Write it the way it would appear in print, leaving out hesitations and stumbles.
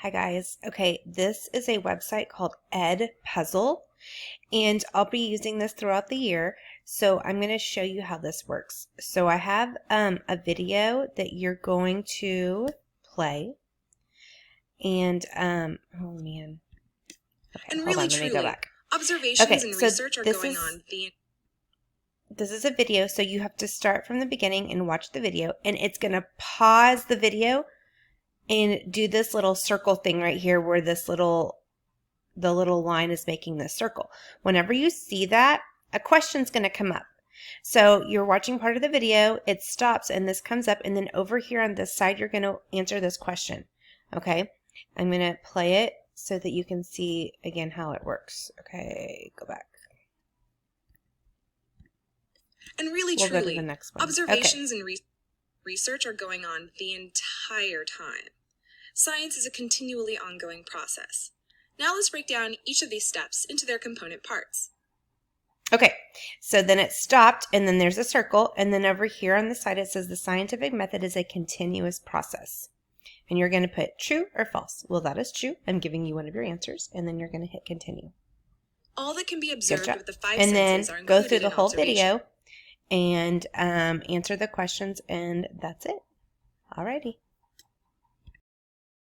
Hi guys. Okay, this is a website called Edpuzzle, and I'll be using this throughout the year. So I'm going to show you how this works. So I have a video that you're going to play, and oh man. Okay, And hold really, on. Let me go truly, back. observations Okay, and so research are going on this is a video, so you have to start from the beginning and watch the video, and it's going to pause the video and do this little circle thing right here where the little line is making this circle. Whenever you see that, a question's going to come up. So you're watching part of the video, it stops and this comes up, and then over here on this side you're going to answer this question. Okay, I'm going to play it so that you can see again how it works. Okay, go back. And really, We'll go to truly, the next one. observations and research are going on the entire time. Science is a continually ongoing process. Now let's break down each of these steps into their component parts. Okay, so then it stopped, and then there's a circle, and then over here on the side it says the scientific method is a continuous process. And you're going to put true or false. Well, that is true. I'm giving you one of your answers, and then you're going to hit continue. All that can be observed with the five and senses then are go included through the in whole observation. video and answer the questions, and that's it. Alrighty.